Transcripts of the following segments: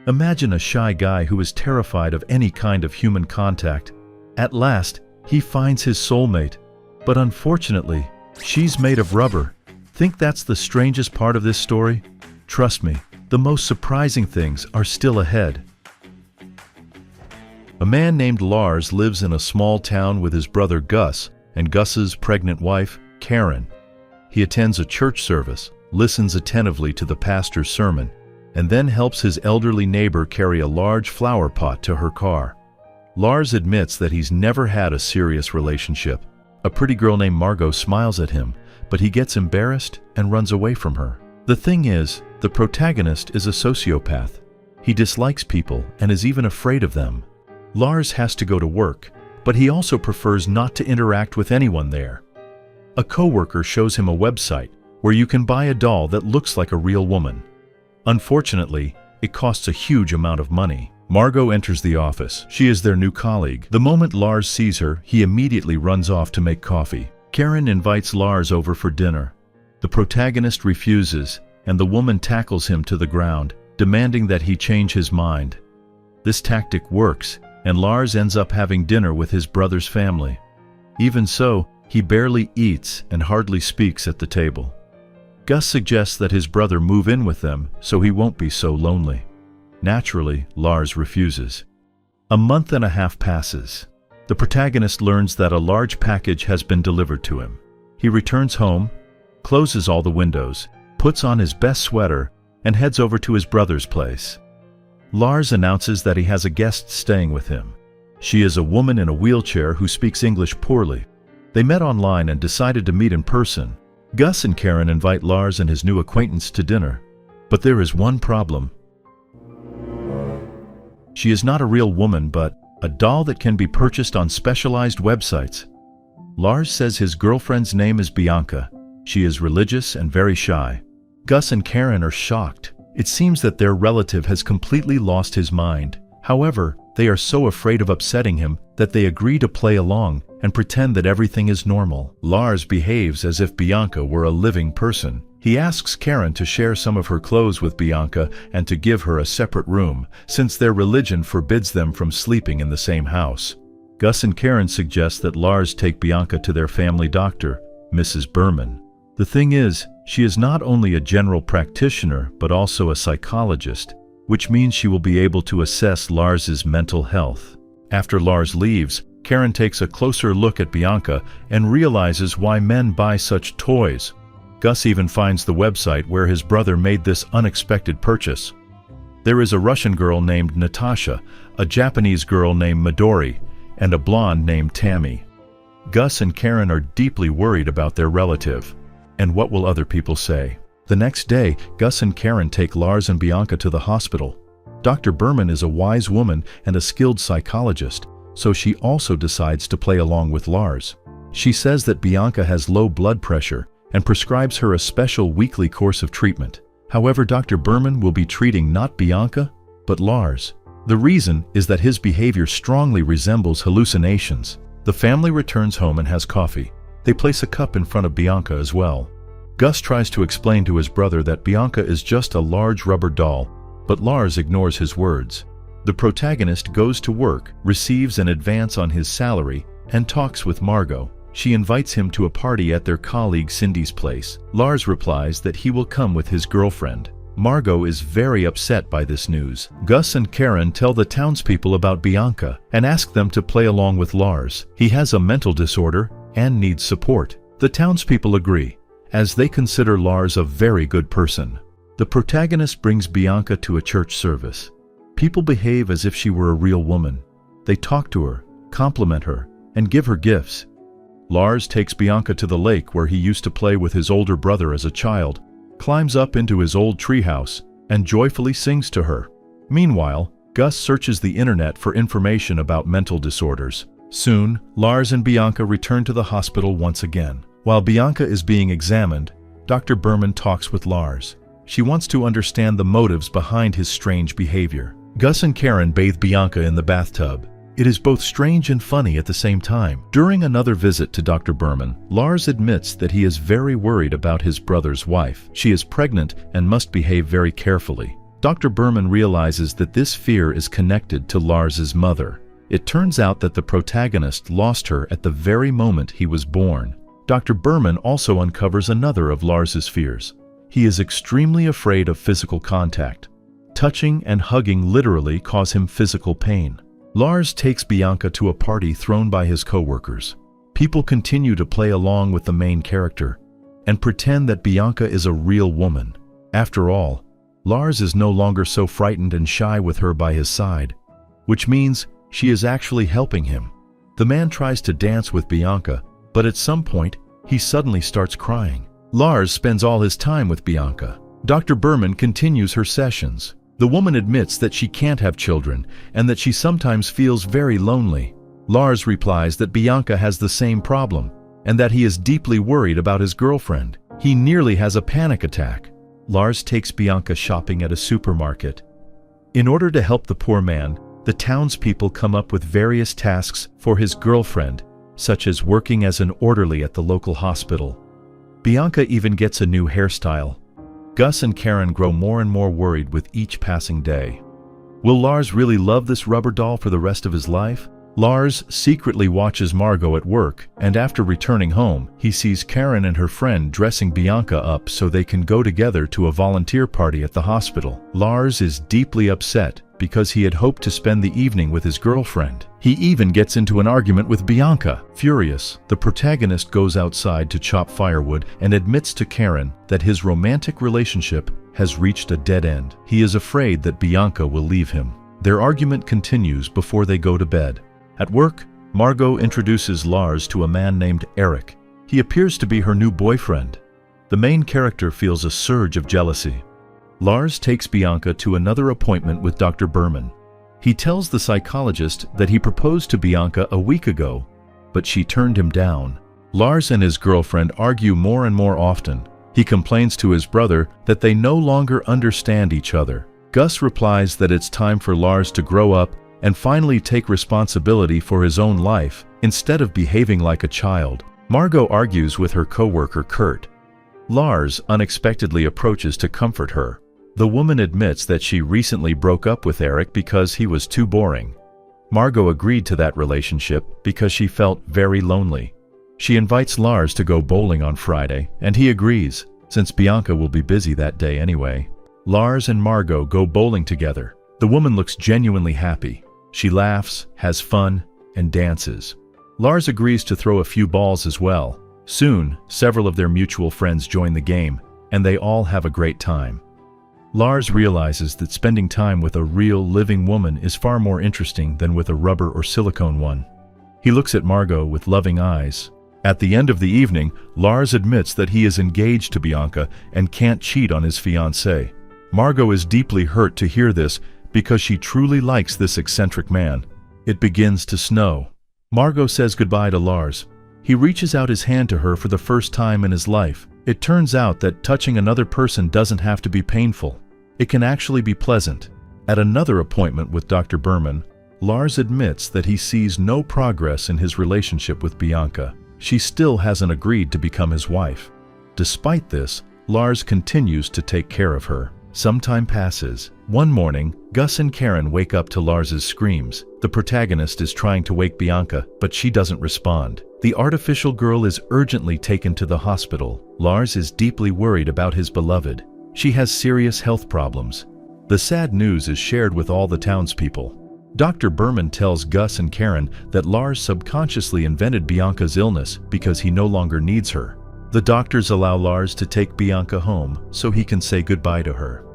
Imagine a shy guy who is terrified of any kind of human contact. At last, he finds his soulmate. But unfortunately, she's made of rubber. Think that's the strangest part of this story? Trust me, the most surprising things are still ahead. A man named Lars lives in a small town with his brother Gus and Gus's pregnant wife, Karen. He attends a church service, listens attentively to the pastor's sermon, and then helps his elderly neighbor carry a large flower pot to her car. Lars admits that he's never had a serious relationship. A pretty girl named Margot smiles at him, but he gets embarrassed and runs away from her. The thing is, the protagonist is a sociopath. He dislikes people and is even afraid of them. Lars has to go to work, but he also prefers not to interact with anyone there. A coworker shows him a website where you can buy a doll that looks like a real woman. Unfortunately, it costs a huge amount of money. Margot enters the office. She is their new colleague. The moment Lars sees her, he immediately runs off to make coffee. Karen invites Lars over for dinner. The protagonist refuses, and the woman tackles him to the ground, demanding that he change his mind. This tactic works, and Lars ends up having dinner with his brother's family. Even so, he barely eats and hardly speaks at the table. Gus suggests that his brother move in with them so he won't be so lonely. Naturally, Lars refuses. A month and a half passes. The protagonist learns that a large package has been delivered to him. He returns home, closes all the windows, puts on his best sweater, and heads over to his brother's place. Lars announces that he has a guest staying with him. She is a woman in a wheelchair who speaks English poorly. They met online and decided to meet in person. Gus and Karen invite Lars and his new acquaintance to dinner. But there is one problem. She is not a real woman, but a doll that can be purchased on specialized websites. Lars says his girlfriend's name is Bianca. She is religious and very shy. Gus and Karen are shocked. It seems that their relative has completely lost his mind. However, they are so afraid of upsetting him that they agree to play along and pretend that everything is normal. Lars behaves as if Bianca were a living person. He asks Karen to share some of her clothes with Bianca and to give her a separate room, since their religion forbids them from sleeping in the same house. Gus and Karen suggest that Lars take Bianca to their family doctor, Mrs. Berman. The thing is, she is not only a general practitioner but also a psychologist, which means she will be able to assess Lars's mental health. After Lars leaves, Karen takes a closer look at Bianca and realizes why men buy such toys. Gus even finds the website where his brother made this unexpected purchase. There is a Russian girl named Natasha, a Japanese girl named Midori, and a blonde named Tammy. Gus and Karen are deeply worried about their relative. And what will other people say? The next day, Gus and Karen take Lars and Bianca to the hospital. Dr. Berman is a wise woman and a skilled psychologist, so she also decides to play along with Lars. She says that Bianca has low blood pressure and prescribes her a special weekly course of treatment. However, Dr. Berman will be treating not Bianca, but Lars. The reason is that his behavior strongly resembles hallucinations. The family returns home and has coffee. They place a cup in front of Bianca as well. Gus tries to explain to his brother that Bianca is just a large rubber doll, but Lars ignores his words. The protagonist goes to work, receives an advance on his salary, and talks with Margot. She invites him to a party at their colleague Cindy's place. Lars replies that he will come with his girlfriend. Margot is very upset by this news. Gus and Karen tell the townspeople about Bianca and ask them to play along with Lars. He has a mental disorder and needs support. The townspeople agree, as they consider Lars a very good person. The protagonist brings Bianca to a church service. People behave as if she were a real woman. They talk to her, compliment her, and give her gifts. Lars takes Bianca to the lake where he used to play with his older brother as a child, climbs up into his old treehouse, and joyfully sings to her. Meanwhile, Gus searches the internet for information about mental disorders. Soon, Lars and Bianca return to the hospital once again. While Bianca is being examined, Dr. Berman talks with Lars. She wants to understand the motives behind his strange behavior. Gus and Karen bathe Bianca in the bathtub. It is both strange and funny at the same time. During another visit to Dr. Berman, Lars admits that he is very worried about his brother's wife. She is pregnant and must behave very carefully. Dr. Berman realizes that this fear is connected to Lars's mother. It turns out that the protagonist lost her at the very moment he was born. Dr. Berman also uncovers another of Lars's fears. He is extremely afraid of physical contact. Touching and hugging literally cause him physical pain. Lars takes Bianca to a party thrown by his co-workers. People continue to play along with the main character and pretend that Bianca is a real woman. After all, Lars is no longer so frightened and shy with her by his side, which means she is actually helping him. The man tries to dance with Bianca, but at some point, he suddenly starts crying. Lars spends all his time with Bianca. Dr. Berman continues her sessions. The woman admits that she can't have children and that she sometimes feels very lonely. Lars replies that Bianca has the same problem and that he is deeply worried about his girlfriend. He nearly has a panic attack. Lars takes Bianca shopping at a supermarket. In order to help the poor man, the townspeople come up with various tasks for his girlfriend, such as working as an orderly at the local hospital. Bianca even gets a new hairstyle. Gus and Karen grow more and more worried with each passing day. Will Lars really love this rubber doll for the rest of his life? Lars secretly watches Margot at work, and after returning home, he sees Karen and her friend dressing Bianca up so they can go together to a volunteer party at the hospital. Lars is deeply upset because he had hoped to spend the evening with his girlfriend. He even gets into an argument with Bianca. Furious, the protagonist goes outside to chop firewood and admits to Karen that his romantic relationship has reached a dead end. He is afraid that Bianca will leave him. Their argument continues before they go to bed. At work, Margot introduces Lars to a man named Eric. He appears to be her new boyfriend. The main character feels a surge of jealousy. Lars takes Bianca to another appointment with Dr. Berman. He tells the psychologist that he proposed to Bianca a week ago, but she turned him down. Lars and his girlfriend argue more and more often. He complains to his brother that they no longer understand each other. Gus replies that it's time for Lars to grow up and finally take responsibility for his own life instead of behaving like a child. Margot argues with her coworker Kurt. Lars unexpectedly approaches to comfort her. The woman admits that she recently broke up with Eric because he was too boring. Margot agreed to that relationship because she felt very lonely. She invites Lars to go bowling on Friday, and he agrees, since Bianca will be busy that day anyway. Lars and Margot go bowling together. The woman looks genuinely happy. She laughs, has fun, and dances. Lars agrees to throw a few balls as well. Soon, several of their mutual friends join the game, and they all have a great time. Lars realizes that spending time with a real, living woman is far more interesting than with a rubber or silicone one. He looks at Margot with loving eyes. At the end of the evening, Lars admits that he is engaged to Bianca and can't cheat on his fiancée. Margot is deeply hurt to hear this because she truly likes this eccentric man. It begins to snow. Margot says goodbye to Lars. He reaches out his hand to her for the first time in his life. It turns out that touching another person doesn't have to be painful. It can actually be pleasant. At another appointment with Dr. Berman, Lars admits that he sees no progress in his relationship with Bianca. She still hasn't agreed to become his wife. Despite this, Lars continues to take care of her. Some time passes. One morning, Gus and Karen wake up to Lars's screams. The protagonist is trying to wake Bianca, but she doesn't respond. The artificial girl is urgently taken to the hospital. Lars is deeply worried about his beloved. She has serious health problems. The sad news is shared with all the townspeople. Dr. Berman tells Gus and Karen that Lars subconsciously invented Bianca's illness because he no longer needs her. The doctors allow Lars to take Bianca home so he can say goodbye to her.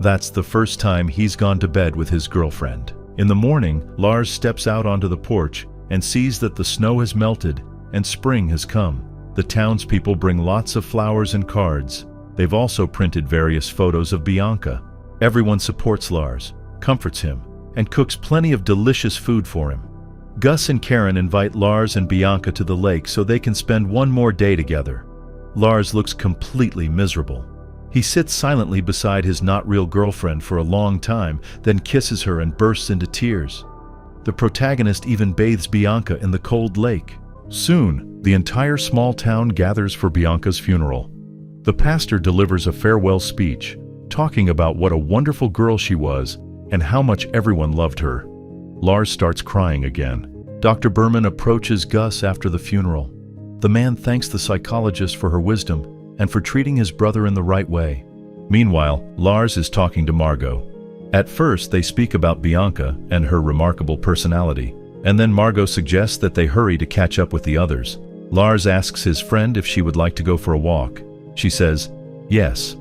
That's the first time he's gone to bed with his girlfriend. In the morning, Lars steps out onto the porch and sees that the snow has melted and spring has come. The townspeople bring lots of flowers and cards. They've also printed various photos of Bianca. Everyone supports Lars, comforts him, and cooks plenty of delicious food for him. Gus and Karen invite Lars and Bianca to the lake so they can spend one more day together. Lars looks completely miserable. He sits silently beside his not-real girlfriend for a long time, then kisses her and bursts into tears. The protagonist even bathes Bianca in the cold lake. Soon, the entire small town gathers for Bianca's funeral. The pastor delivers a farewell speech. talking about what a wonderful girl she was and how much everyone loved her. Lars starts crying again. Dr. Berman approaches Gus after the funeral. The man thanks the psychologist for her wisdom and for treating his brother in the right way. Meanwhile, Lars is talking to Margot. At first, they speak about Bianca and her remarkable personality, and then Margot suggests that they hurry to catch up with the others. Lars asks his friend if she would like to go for a walk. She says, yes.